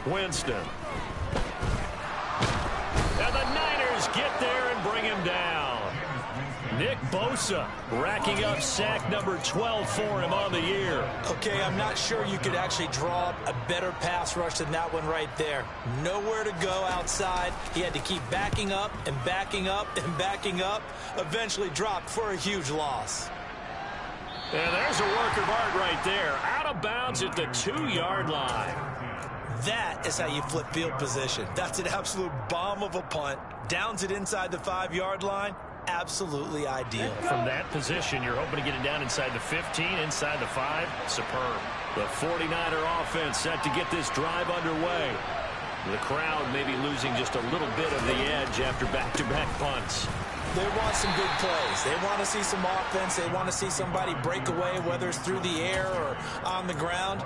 Winston. And the Niners get there and bring him down. Nick Bosa racking up sack number 12 for him on the year. Okay, I'm not sure you could actually draw up a better pass rush than that one right there. Nowhere to go outside. He had to keep backing up and backing up and backing up. Eventually dropped for a huge loss. And there's a work of art right there. Out of bounds at the 2-yard line. That is how you flip field position. That's an absolute bomb of a punt. Downs it inside the 5-yard line. Absolutely ideal. From that position, you're hoping to get it down inside the 15, inside the 5. Superb. The 49er offense set to get this drive underway. The crowd maybe losing just a little bit of the edge after back-to-back punts. They want some good plays. They want to see some offense. They want to see somebody break away, whether it's through the air or on the ground.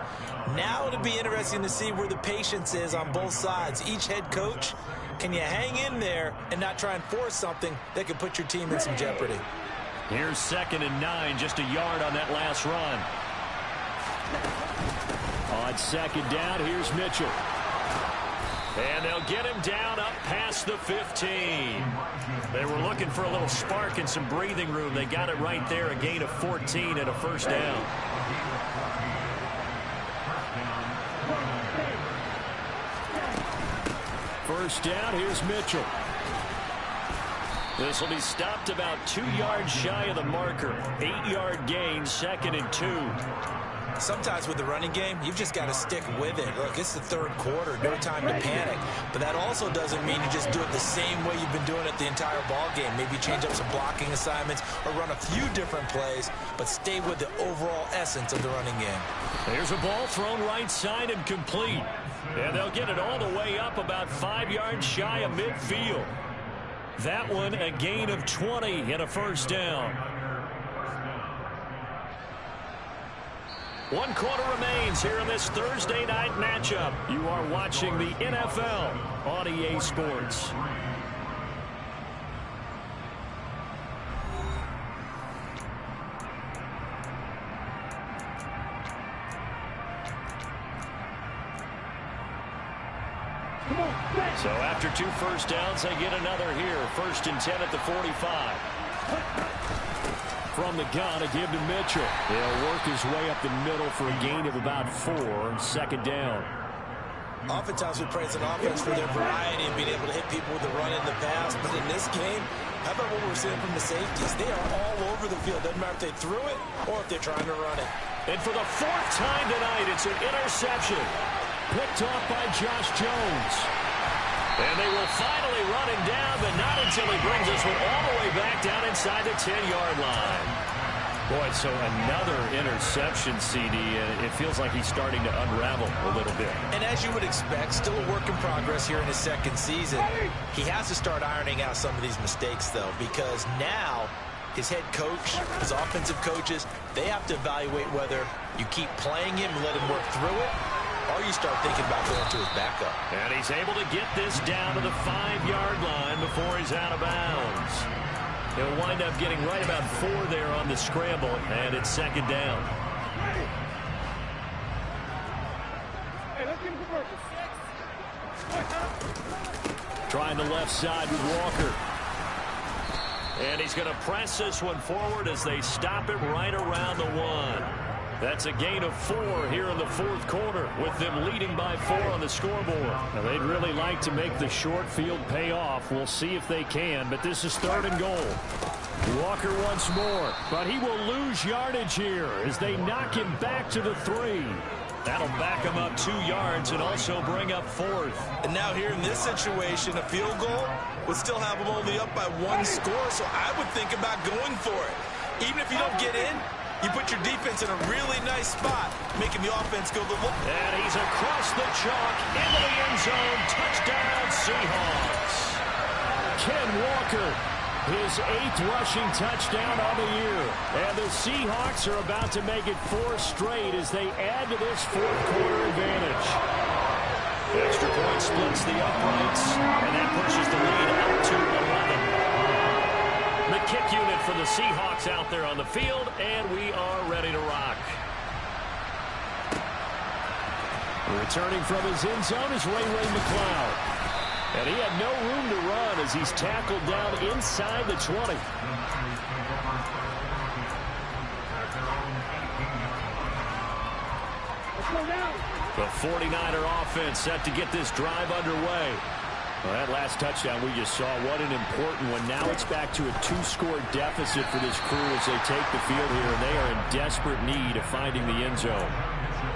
Now it'll be interesting to see where the patience is on both sides. Each head coach, can you hang in there and not try and force something that could put your team in some jeopardy? Here's 2nd and 9, just a yard on that last run. On 2nd down, here's Mitchell. And they'll get him down up past the 15. They were looking for a little spark and some breathing room. They got it right there, a gain of 14 and a first down. First down, here's Mitchell. This will be stopped about 2 yards shy of the marker. 8-yard gain, 2nd and 2. Sometimes with the running game, you've just got to stick with it. Look, it's the 3rd quarter, no time to panic. But that also doesn't mean you just do it the same way you've been doing it the entire ball game. Maybe change up some blocking assignments or run a few different plays, but stay with the overall essence of the running game. There's a ball thrown right side and complete. And they'll get it all the way up about 5 yards shy of midfield. That one a gain of 20 and a first down. 1 quarter remains here in this Thursday night matchup. You are watching the NFL on EA Sports. So after 2 first downs, they get another here. 1st and 10 at the 45. From the gun, a give to Mitchell. He'll work his way up the middle for a gain of about 4. 2nd down. Oftentimes we praise an offense for their variety and being able to hit people with the run in the pass. But in this game, how about what we're seeing from the safeties? They are all over the field. Doesn't matter if they threw it or if they're trying to run it. And for the 4th time tonight, it's an interception. Picked off by Josh Jones. And they will finally run him down, but not until he brings this one all the way back down inside the 10-yard line. Boy, so another interception, CD, and it feels like he's starting to unravel a little bit. And as you would expect, still a work in progress here in his 2nd season. He has to start ironing out some of these mistakes, though, because now his head coach, his offensive coaches, they have to evaluate whether you keep playing him and let him work through it, or you start thinking about going to his backup. And he's able to get this down to the 5-yard line before he's out of bounds. He'll wind up getting right about 4 there on the scramble, and it's 2nd down. Hey, let's get him to Trying the left side with Walker. And he's going to press this one forward as they stop him right around the 1. That's a gain of 4 here in the 4th quarter, with them leading by 4 on the scoreboard. Now, they'd really like to make the short field pay off. We'll see if they can, but this is 3rd and goal. Walker once more, but he will lose yardage here as they knock him back to the 3. That'll back him up 2 yards and also bring up 4th. And now here in this situation, a field goal would still have them only up by 1 score, so I would think about going for it. Even if you don't get in, you put your defense in a really nice spot, making the offense go the look. And he's across the chalk, into the end zone. Touchdown, Seahawks. Ken Walker his 8th rushing touchdown on the year. And the Seahawks are about to make it 4 straight as they add to this fourth-quarter advantage. Extra point splits the uprights, and that pushes the lead up to 11. The kick unit for the Seahawks out there on the field, and we are ready to rock. Returning from his end zone is Ray McCloud. And he had no room to run as he's tackled down inside the 20. The 49er offense set to get this drive underway. Well, that last touchdown we just saw, what an important one. Now it's back to a 2-score deficit for this crew as they take the field here, and they are in desperate need of finding the end zone.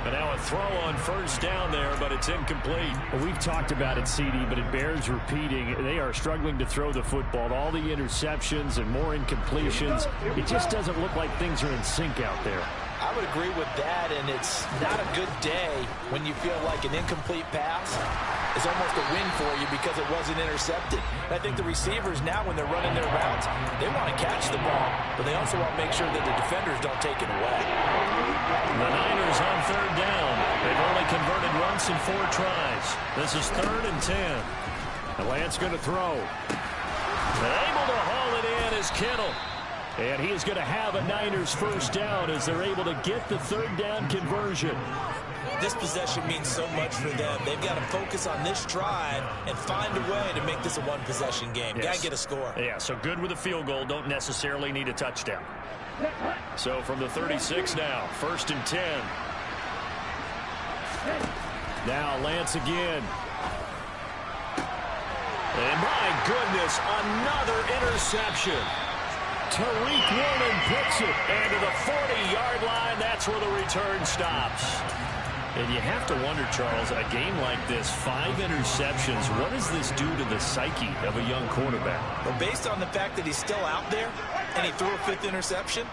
And now a throw on first down there, but it's incomplete. Well, we've talked about it, CD, but it bears repeating. They are struggling to throw the football. All the interceptions and more incompletions. It just doesn't look like things are in sync out there. I would agree with that, and it's not a good day when you feel like an incomplete pass is almost a win for you because it wasn't intercepted. And I think the receivers now, when they're running their routes, they want to catch the ball, but they also want to make sure that the defenders don't take it away. The Niners on third down. They've only converted once in 4 tries. This is 3rd and 10. And Lance going to throw. Able to haul it in is Kittle. And he is going to have a Niners first down as they're able to get the 3rd down conversion. This possession means so much for them. They've got to focus on this drive and find a way to make this a one-possession game. Yes. Got to get a score. Yeah, so good with a field goal. Don't necessarily need a touchdown. So from the 36 now, 1st and 10. Now Lance again. And my goodness, another interception. Tariq Woolen picks it. And to the 40-yard line, that's where the return stops. And you have to wonder, Charles, a game like this, 5 interceptions, what does this do to the psyche of a young quarterback? Well, based on the fact that he's still out there and he threw a 5th interception,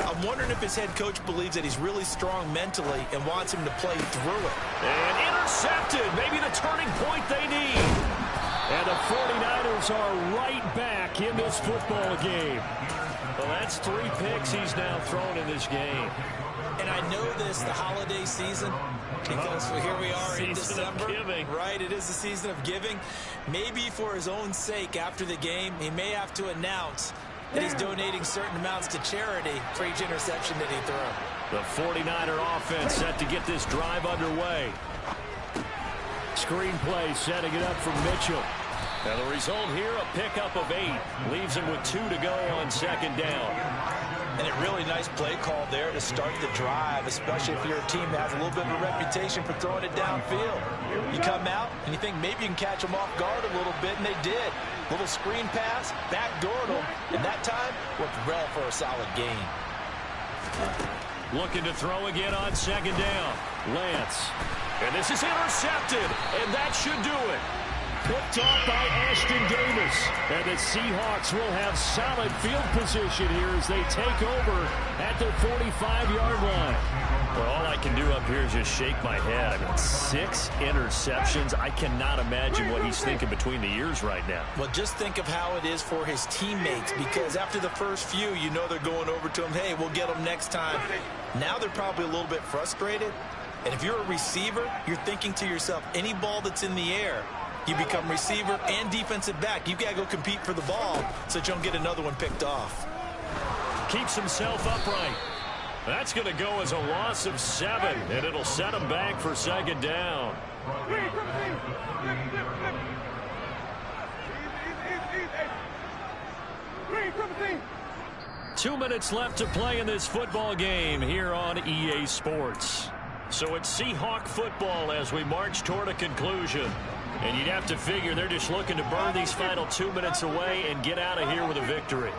I'm wondering if his head coach believes that he's really strong mentally and wants him to play through it. And intercepted, maybe the turning point they need. And the 49ers are right back in this football game. Well, that's 3 picks he's now thrown in this game. And I know this, the holiday season, because here we are in December. Right, it is the season of giving. Maybe for his own sake after the game, he may have to announce that he's donating certain amounts to charity for each interception that he threw. The 49er offense set to get this drive underway. Screenplay setting it up for Mitchell. And the result here, a pickup of 8. Leaves him with 2 to go on 2nd down. And a really nice play call there to start the drive, especially if you're a team that has a little bit of a reputation for throwing it downfield. You come out and you think maybe you can catch them off guard a little bit, and they did. Little screen pass, backdoored them, and that time worked well for a solid gain. Looking to throw again on 2nd down. Lance. And this is intercepted, and that should do it. Picked off by Ashton Davis. And the Seahawks will have solid field position here as they take over at their 45-yard line. Well, all I can do up here is just shake my head. I mean, 6 interceptions. I cannot imagine what he's thinking between the ears right now. Well, just think of how it is for his teammates, because after the first few, you know they're going over to him, hey, we'll get them next time. Now they're probably a little bit frustrated. And if you're a receiver, you're thinking to yourself, any ball that's in the air, you become receiver and defensive back. You've got to go compete for the ball so that you don't get another one picked off. Keeps himself upright. That's going to go as a loss of 7, and it'll set him back for 2nd down. 2 minutes left to play in this football game here on EA Sports. So it's Seahawk football as we march toward a conclusion. And you'd have to figure they're just looking to burn these final 2 minutes away and get out of here with a victory.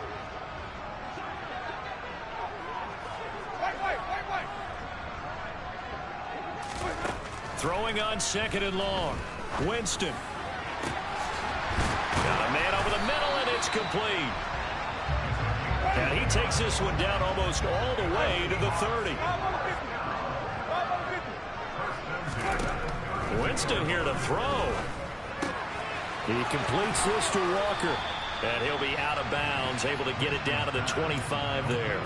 Throwing on 2nd and long. Winston. Got a man over the middle, and it's complete. And he takes this one down almost all the way to the 30. Winston here to throw. He completes this to Walker. And he'll be out of bounds, able to get it down to the 25 there.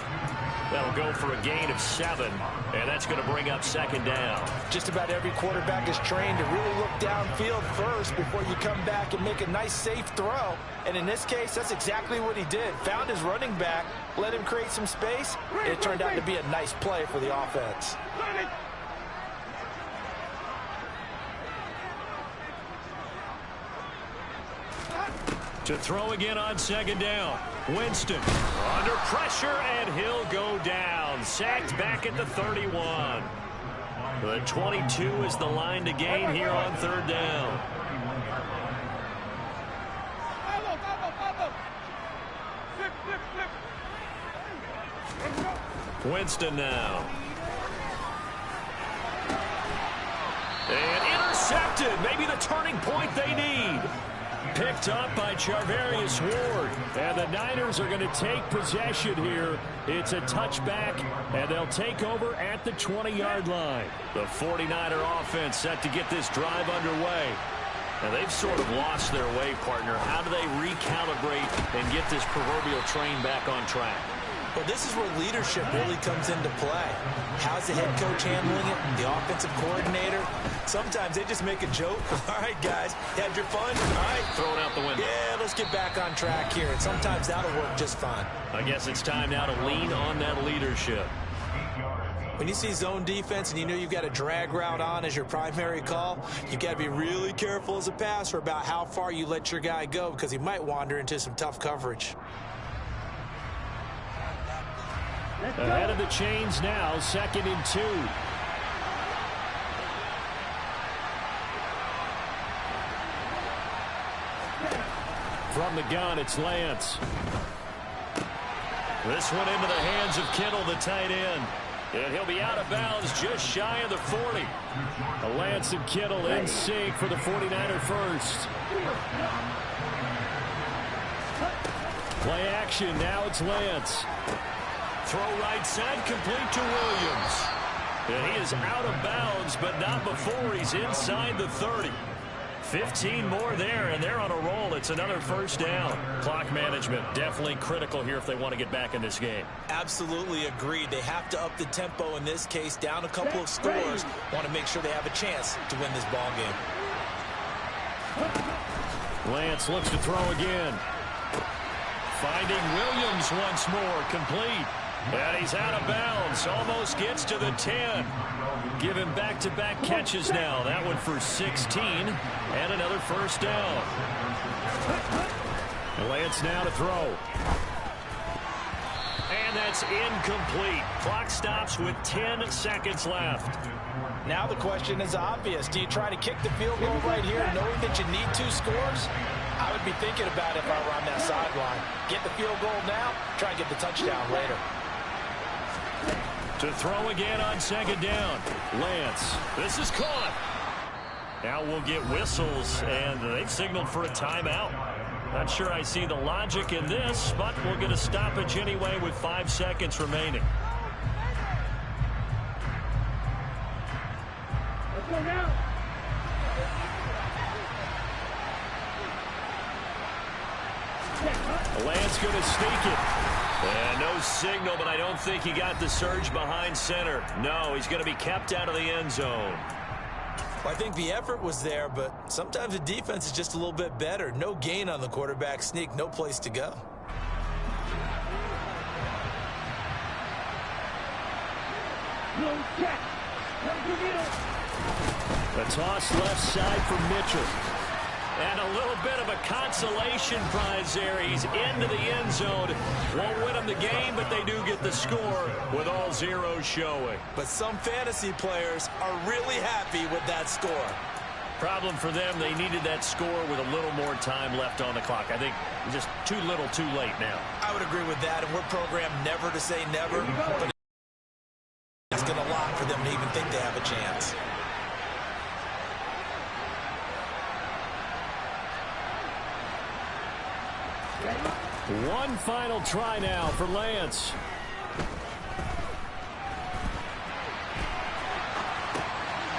That'll go for a gain of 7, and that's going to bring up second down. Just about every quarterback is trained to really look downfield first before you come back and make a nice, safe throw. And in this case, that's exactly what he did. Found his running back, let him create some space, and it turned out to be a nice play for the offense. To throw again on second down. Winston under pressure, and he'll go down. Sacked back at the 31. The 22 is the line to gain here on third down. Winston now. And intercepted. Maybe the turning point they need. Picked up by Charvarius Ward. And the Niners are going to take possession here. It's a touchback, and they'll take over at the 20-yard line. The 49er offense set to get this drive underway. And they've sort of lost their way, partner. How do they recalibrate and get this proverbial train back on track? Well, this is where leadership really comes into play. How's the head coach handling it? The offensive coordinator? Sometimes they just make a joke. All right, guys, had your fun? All right. Throw it out the window. Yeah, let's get back on track here. And sometimes that'll work just fine. I guess it's time now to lean on that leadership. When you see zone defense and you know you've got a drag route on as your primary call, you've got to be really careful as a passer about how far you let your guy go because he might wander into some tough coverage. Ahead of the chains now, 2nd and 2. From the gun, it's Lance. This one into the hands of Kittle, the tight end. And he'll be out of bounds just shy of the 40. Lance and Kittle in sync for the 49er first. Play action, now it's Lance. Throw right side, complete to Williams. And he is out of bounds, but not before he's inside the 30. 15 more there, and they're on a roll. It's another first down. Clock management definitely critical here if they want to get back in this game. Absolutely agreed. They have to up the tempo in this case, down a couple of scores. Want to make sure they have a chance to win this ball game. Lance looks to throw again. Finding Williams once more, complete. And he's out of bounds, almost gets to the 10. Give him back-to-back catches now. That one for 16, and another first down. Lance now to throw. And that's incomplete. Clock stops with 10 seconds left. Now the question is obvious. Do you try to kick the field goal right here knowing that you need 2 scores? I would be thinking about it if I were on that sideline. Get the field goal now, try and get the touchdown later. To throw again on second down. Lance. This is caught. Now we'll get whistles, and they've signaled for a timeout. Not sure I see the logic in this, but we'll get a stoppage anyway with 5 seconds remaining. Let's go now. Lance going to sneak it. And no signal, but I don't think he got the surge behind center. No, he's going to be kept out of the end zone. Well, I think the effort was there, but sometimes the defense is just a little bit better. No gain on the quarterback sneak, no place to go. The toss left side for Mitchell. And a little bit of a consolation prize there. He's into the end zone. Won't win them the game, but they do get the score with all zeros showing. But some fantasy players are really happy with that score. Problem for them, they needed that score with a little more time left on the clock. I think just too little, too late now. I would agree with that, and we're programmed never to say never, but it's asking a lot for them to even think they have a chance. One final try now for Lance.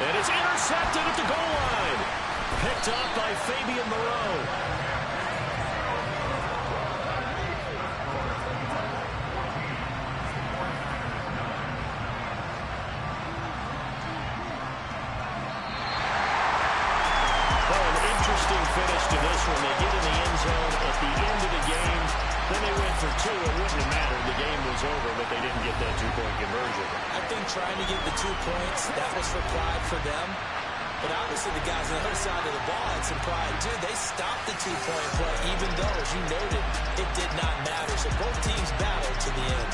And it's intercepted at the goal line. Picked up by Fabian Moreau. finish to this one. They get in the end zone at the end of the game. Then they went for two. It wouldn't have mattered. The game was over, but they didn't get that two-point conversion. I think trying to get the 2 points, that was for pride for them. But obviously the guys on the other side of the ball had some pride, too. They stopped the two-point play, even though, as you noted, it did not matter. So both teams battled to the end.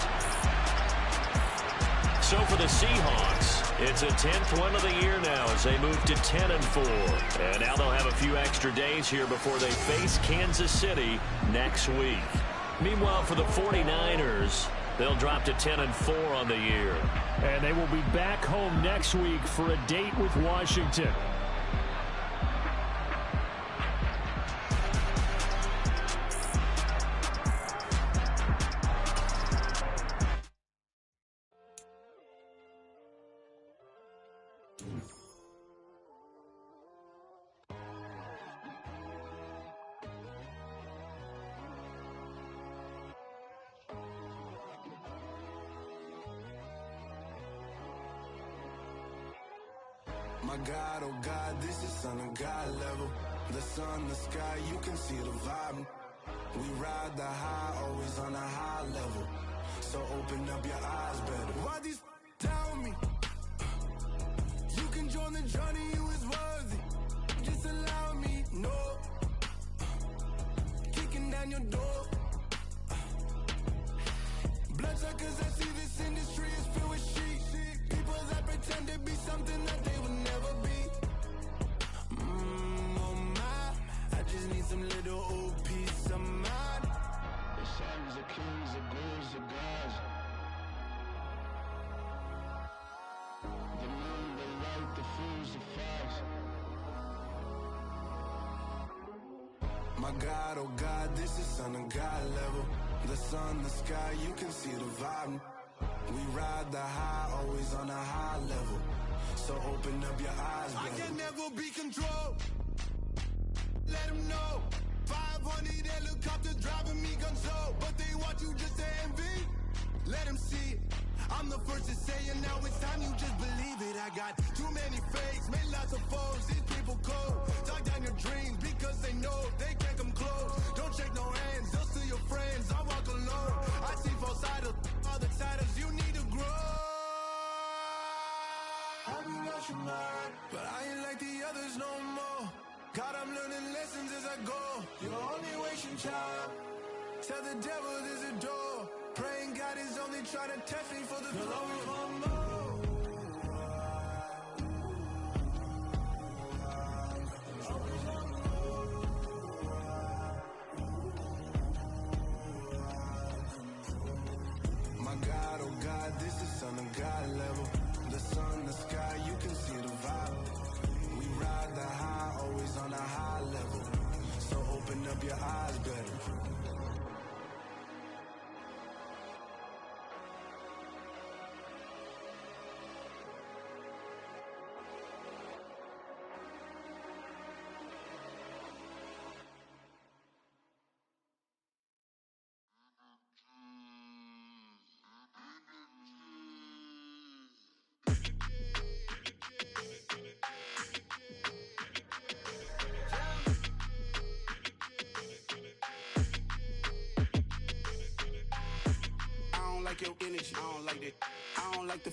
So for the Seahawks, it's a 10th win of the year now as they move to 10-4. And now they'll have a few extra days here before they face Kansas City next week. Meanwhile, for the 49ers, they'll drop to 10-4 on the year. And they will be back home next week for a date with Washington. My God, oh God, this is Son of God level. The sun, the sky, you can see the vibe. We ride the high, always on a high level. So open up your eyes better. Why these tell me? You can join the journey, you is worthy. Just allow me, no. Kicking down your door. Bloodsuckers, I see this industry is filled with sheep. People that pretend to be something that they would never be. Oh my, I just need some little old peace of mind. The sons of kings, the bulls, the gods. The moon, the light, the fools, the facts. My God, oh God, this is Son of God level. The sun, the sky, you can see the vibe. We ride the high, always on a high level. So open up your eyes, baby. I can never be controlled. Let them know. 500 helicopters driving me gonzo. But they want you just to envy. Let them see it. I'm the first to say it, now it's time you just believe it. I got too many fakes, made lots of foes. These people cold. Talk down your dreams because they know they can't come close. Don't shake no hands, they'll steal your friends. I walk alone. I see false idols, other titles, you need to grow. Have you lost your mind? But I ain't like the others no more. God, I'm learning lessons as I go. You're only wasting time. Tell the devil there's a door. Praying God is only trying to test me for the glory. My God, oh God, this is Son of God level. The sun, the sky, you can see the vibe. We ride the high, always on a high level. So open up your eyes better. Your energy, I don't like that. I don't like the